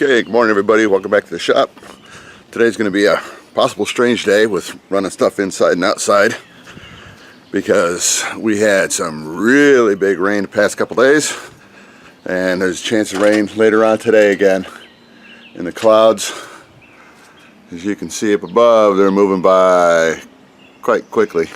Okay, good morning everybody. Welcome back to the shop. Today's going to be a possible strange day with running stuff inside and outside because we had some really big rain the past couple days, and there's a chance of rain later on today again. And the clouds, as you can see up above, they're moving by quite quickly.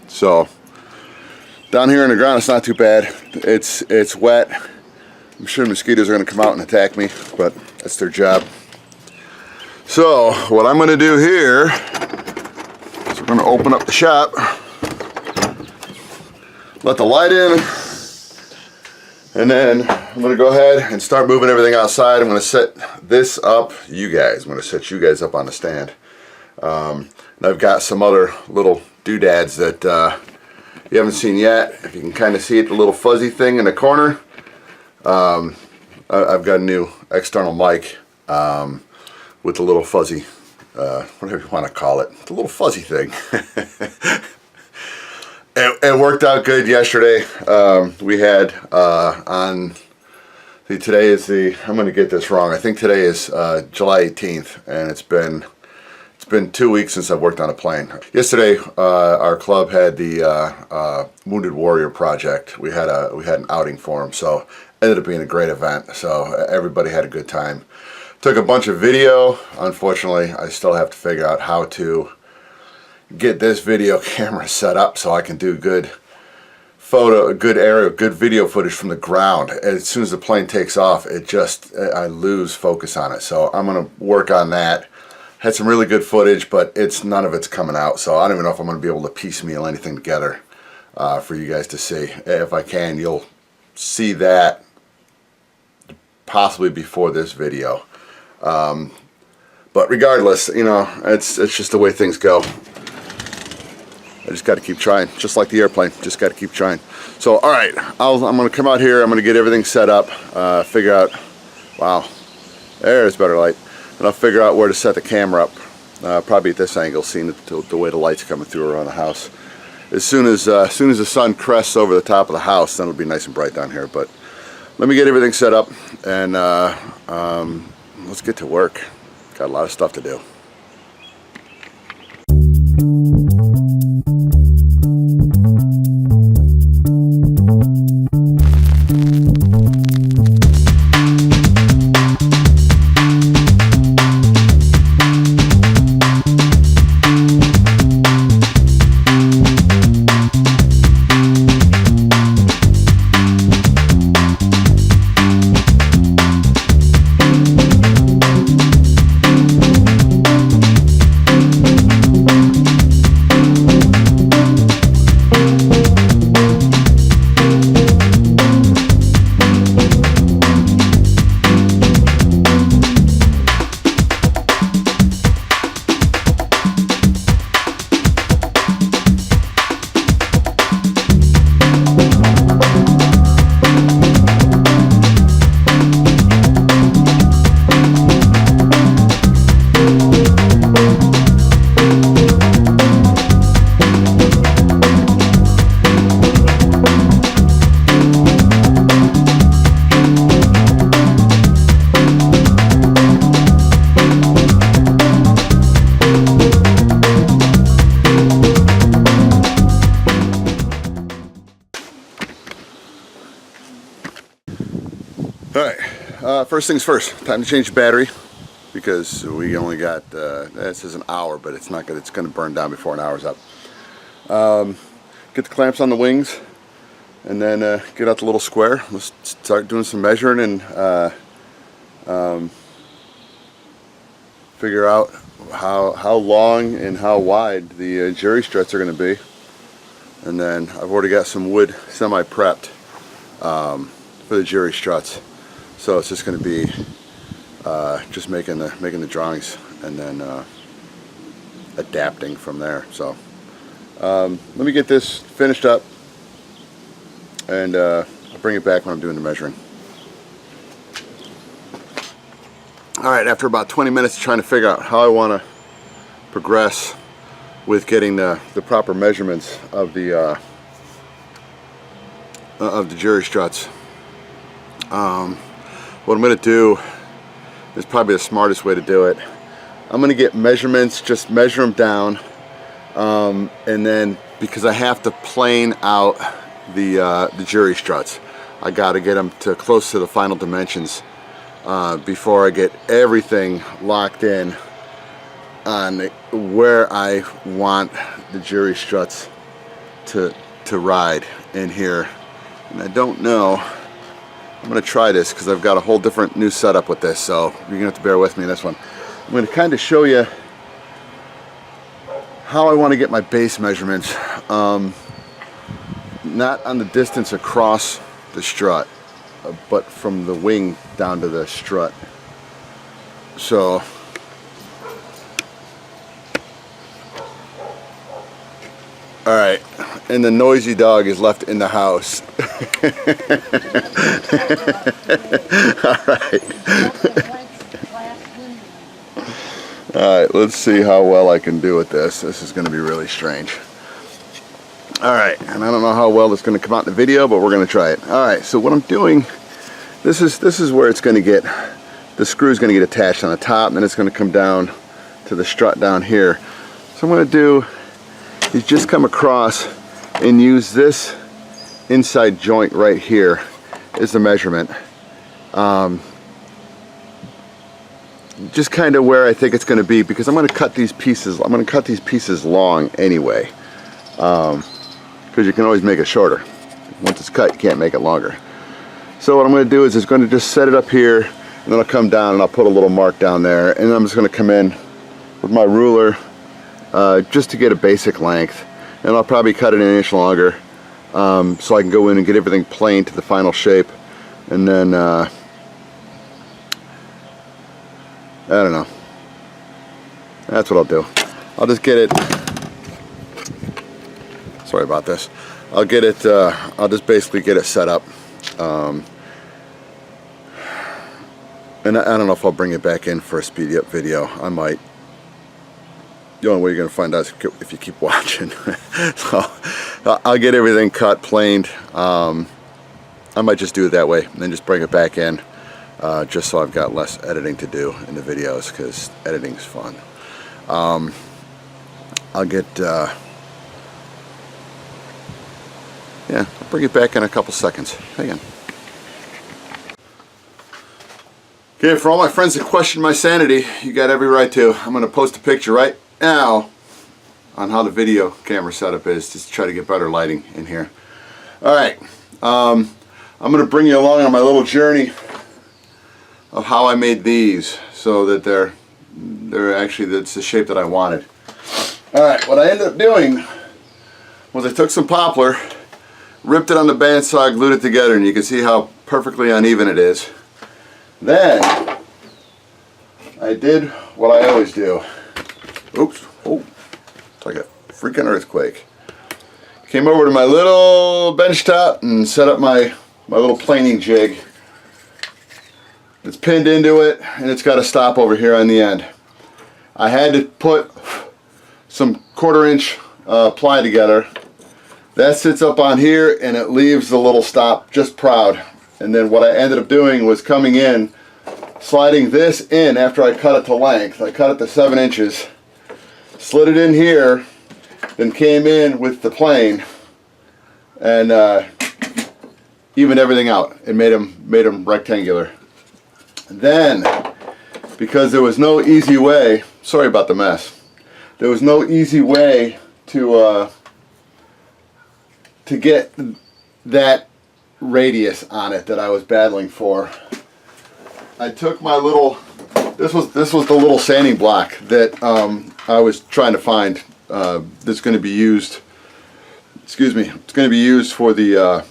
So down here on the ground it's not too bad. It's wet. I'm sure mosquitoes are going to come out and attack me, but that's their job. So what I'm going to do here is we're going to open up the shop, let the light in, and then I'm going to go ahead and start moving everything outside. I'm going to set this up, I'm going to set you guys up on the stand. And I've got some other little doodads that you haven't seen yet. If you can kind of see it, the little fuzzy thing in the corner. I've got a new external mic with the little fuzzy, whatever you want to call it, the little fuzzy thing. It worked out good yesterday. We had today is I'm going to get this wrong. I think today is July 18th, and it's been 2 weeks since I've worked on a plane. Yesterday, our club had the Wounded Warrior Project. We had an outing for them, so ended up being a great event. So everybody had a good time. Took a bunch of video. Unfortunately, I still have to figure out how to get this video camera set up so I can do good video footage from the ground. As soon as the plane takes off, I lose focus on it. So I'm gonna work on that. Had some really good footage, but none of it's coming out, so I don't even know if I'm going to be able to piecemeal anything together for you guys to see. If I can, you'll see that possibly before this video. But regardless, you know, it's just the way things go. I just got to keep trying, just like the airplane. Just got to keep trying. So, all right, I'm going to come out here. I'm going to get everything set up. Figure out. Wow, there's better light. And I'll figure out where to set the camera up, probably at this angle, seeing the way the light's coming through around the house. As soon as the sun crests over the top of the house, then it'll be nice and bright down here. But let me get everything set up, and let's get to work. Got a lot of stuff to do. Alright, first things first, time to change the battery because we only got, this is an hour, but it's not good, it's going to burn down before an hour's up. Get the clamps on the wings and then get out the little square. Let's start doing some measuring and figure out how long and how wide the jury struts are going to be. And then I've already got some wood semi-prepped for the jury struts. So it's just going to be just making the drawings and then adapting from there. So let me get this finished up, and I'll bring it back when I'm doing the measuring. Alright, after about 20 minutes of trying to figure out how I want to progress with getting the proper measurements of the jury struts, what I'm going to do is probably the smartest way to do it. I'm going to get measurements, just measure them down, and then because I have to plane out the jury struts, I got to get them to close to the final dimensions before I get everything locked in on where I want the jury struts to ride in here. And I don't know, I'm going to try this because I've got a whole different new setup with this, so you're going to have to bear with me in this one. I'm going to kind of show you how I want to get my base measurements, not on the distance across the strut, but from the wing down to the strut. So alright, and the noisy dog is left in the house. Alright, let's see how well I can do with this. This is going to be really strange. Alright, and I don't know how well it's going to come out in the video, but we're going to try it. Alright, so what I'm doing, this is where it's going to get, the screw is going to get attached on the top, and then it's going to come down to the strut down here. So I'm going to do is just come across and use this inside joint right here is the measurement. Just kind of where I think it's going to be, because I'm going to cut these pieces. I'm going to cut these pieces long anyway, because you can always make it shorter. Once it's cut, you can't make it longer. So what I'm going to do is I'm going to just set it up here, and then I'll come down and I'll put a little mark down there, and then I'm just going to come in with my ruler just to get a basic length, and I'll probably cut it an inch longer, so I can go in and get everything planed to the final shape, and then I don't know. That's what I'll do. I'll just get it. Sorry about this. I'll get it. I'll just basically get it set up. And I don't know if I'll bring it back in for a speedy up video. I might. The only way you're going to find out is if you keep watching. So I'll get everything cut, planed. I might just do it that way and then just bring it back in. Just so I've got less editing to do in the videos, because editing is fun. I'll get, yeah, I'll bring it back in a couple seconds. Hang on. Okay, for all my friends that question my sanity, you got every right to. I'm going to post a picture right now on how the video camera setup is, just to try to get better lighting in here. Alright, I'm going to bring you along on my little journey of how I made these so that they're actually, that's the shape that I wanted. Alright, what I ended up doing was I took some poplar, ripped it on the bandsaw, glued it together, and you can see how perfectly uneven it is. Then I did what I always do. Oops, oh, it's like a freaking earthquake. Came over to my little bench top and set up my little planing jig. It's pinned into it, and it's got a stop over here on the end. I had to put some 1/4 inch ply together. That sits up on here, and it leaves the little stop just proud. And then what I ended up doing was coming in, sliding this in after I cut it to length. I cut it to 7 inches, slid it in here, then came in with the plane and evened everything out and made them rectangular. Then, because there was no easy way, sorry about the mess, there was no easy way to get that radius on it that I was battling for. I took my little, this was the little sanding block that I was trying to find that's going to be used, excuse me, it's going to be used for the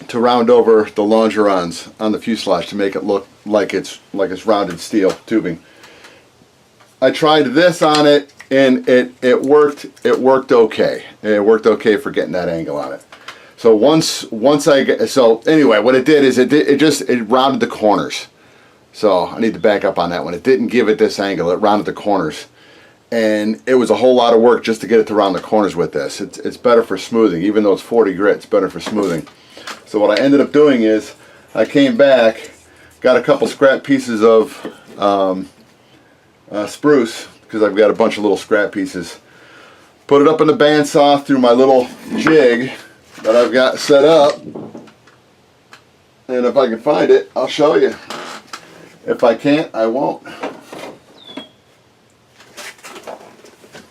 to round over the longerons on the fuselage to make it look like it's rounded steel tubing. I tried this on it, and it worked okay. It worked okay for getting that angle on it. So once I get, so anyway, what it did is it rounded the corners. So I need to back up on that one. It didn't give it this angle. It rounded the corners, and it was a whole lot of work just to get it to round the corners with this. It's better for smoothing, even though it's 40 grit. It's better for smoothing. So what I ended up doing is I came back, got a couple scrap pieces of spruce, because I've got a bunch of little scrap pieces. Put it up in the bandsaw through my little jig that I've got set up, and if I can find it, I'll show you. If I can't, I won't.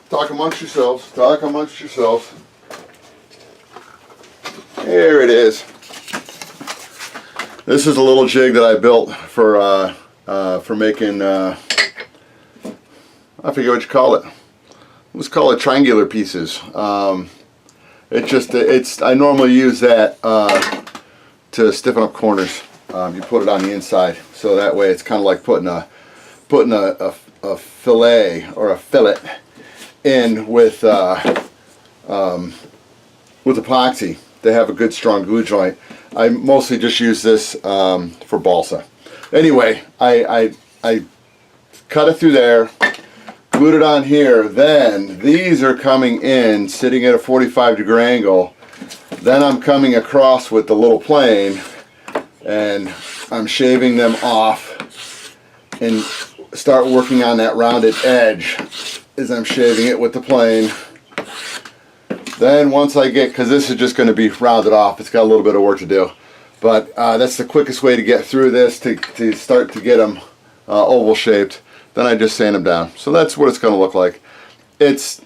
Talk amongst yourselves. Talk amongst yourselves. Here it is. This is a little jig that I built for making, I forget what you call it. Let's call it triangular pieces. I normally use that to stiffen up corners. You put it on the inside, so that way it's kind of like putting a fillet or a fillet in with epoxy. They have a good strong glue joint. I mostly just use this for balsa. Anyway, I cut it through there, glued it on here. Then these are coming in, sitting at a 45-degree angle. Then I'm coming across with the little plane, and I'm shaving them off and start working on that rounded edge as I'm shaving it with the plane. Then once I get, because this is just going to be rounded off, it's got a little bit of work to do, but that's the quickest way to get through this, to start to get them oval shaped. Then I just sand them down. So that's what it's going to look like. Yes,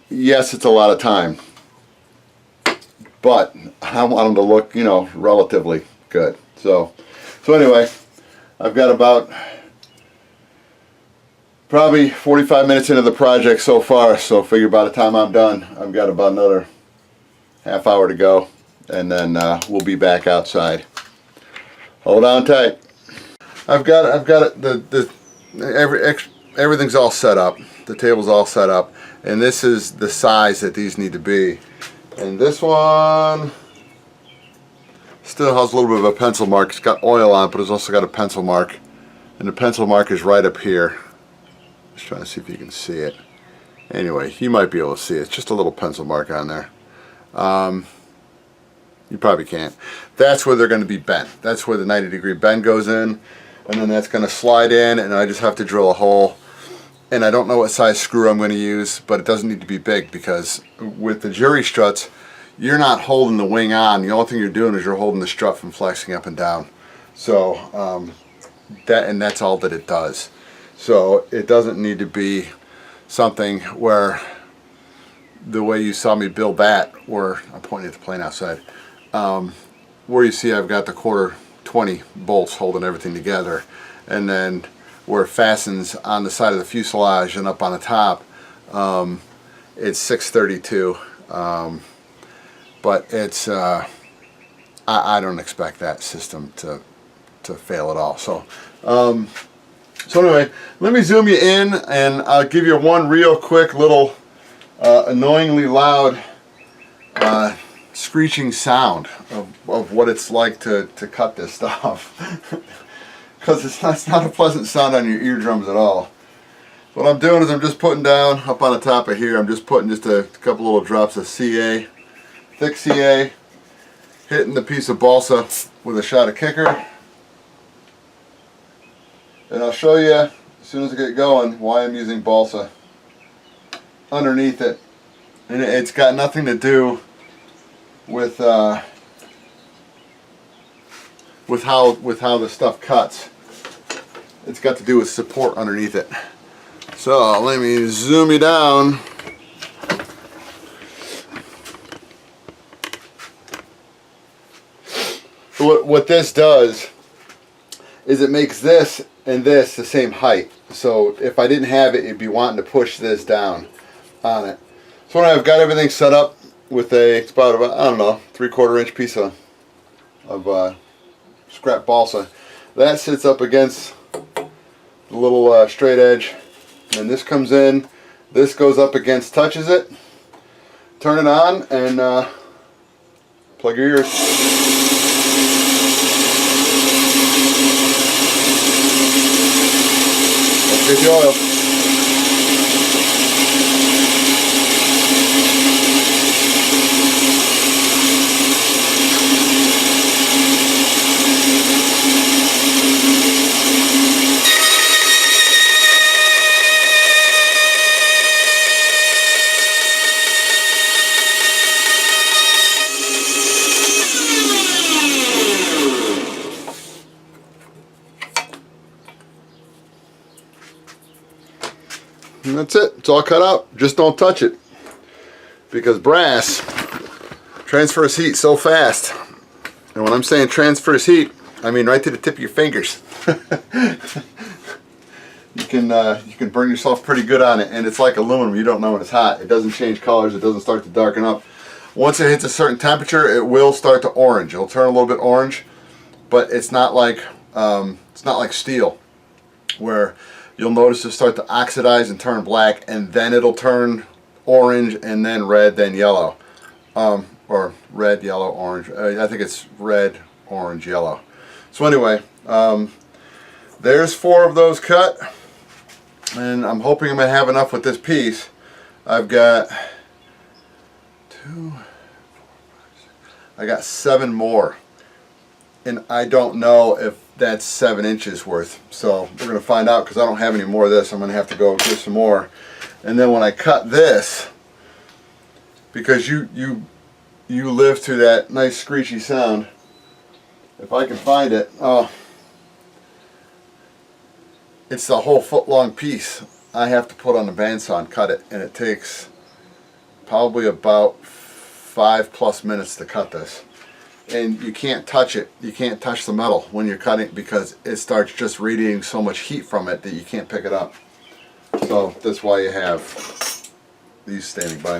it's a lot of time, but I want them to look, you know, relatively good. So anyway, I've got about probably 45 minutes into the project so far, so figure by the time I'm done, I've got about another half hour to go, and then we'll be back outside. Hold on tight. I've got it. Everything's all set up. The table's all set up, and this is the size that these need to be. And this one still has a little bit of a pencil mark. It's got oil on it, but it's also got a pencil mark, and the pencil mark is right up here. Just trying to see if you can see it. Anyway, you might be able to see it. It's just a little pencil mark on there. You probably can't. That's where they're going to be bent. That's where the 90-degree bend goes in, and then that's going to slide in, and I just have to drill a hole. And I don't know what size screw I'm going to use, but it doesn't need to be big, because with the jury struts, you're not holding the wing on. The only thing you're doing is you're holding the strut from flexing up and down. So that's all that it does. So it doesn't need to be something where the way you saw me build that, where I'm pointing at the plane outside, where you see I've got the quarter 20 bolts holding everything together, and then where it fastens on the side of the fuselage and up on the top, it's 632, but it's I don't expect that system to fail at all. So anyway, let me zoom you in, and I'll give you one real quick little annoyingly loud screeching sound of what it's like to cut this stuff. Because it's not a pleasant sound on your eardrums at all. What I'm doing is I'm just putting down, up on the top of here, I'm just putting just a couple little drops of CA, thick CA, hitting the piece of balsa with a shot of kicker. And I'll show you, as soon as I get going, why I'm using balsa underneath it. And it's got nothing to do with how the stuff cuts. It's got to do with support underneath it. So let me zoom you down. What this does is it makes this and this the same height. So if I didn't have it, it'd be wanting to push this down on it. So when I've got everything set up with it's about, I don't know, 3/4 inch piece of scrap balsa, that sits up against the little straight edge, and this comes in, this goes up against, touches it, turn it on, and plug your ears. Let's get the oil. and that's it. It's all cut out. Just don't touch it, because brass transfers heat so fast. And when I'm saying transfers heat, I mean right to the tip of your fingers. You can burn yourself pretty good on it, and it's like aluminum. You don't know when it's hot. It doesn't change colors. It doesn't start to darken up. Once it hits a certain temperature, it will start to orange. It'll turn a little bit orange, but it's not like steel, where you'll notice it start to oxidize and turn black, and then it'll turn orange, and then red, then yellow, or red, yellow, orange. I think it's red, orange, yellow. So anyway, there's 4 of those cut, and I'm hoping I'm gonna have enough with this piece. I've got 2, 4, 5, 6. I got 7 more, and I don't know if that's 7 inches worth. So we're gonna find out, because I don't have any more of this. I'm gonna have to go get some more, and then when I cut this, because you live to that nice screechy sound. If I can find it, it's the whole foot-long piece I have to put on the bandsaw and cut it, and it takes probably about 5+ minutes to cut this. And you can't touch it. You can't touch the metal when you're cutting, because it starts just radiating so much heat from it that you can't pick it up. So that's why you have these standing by.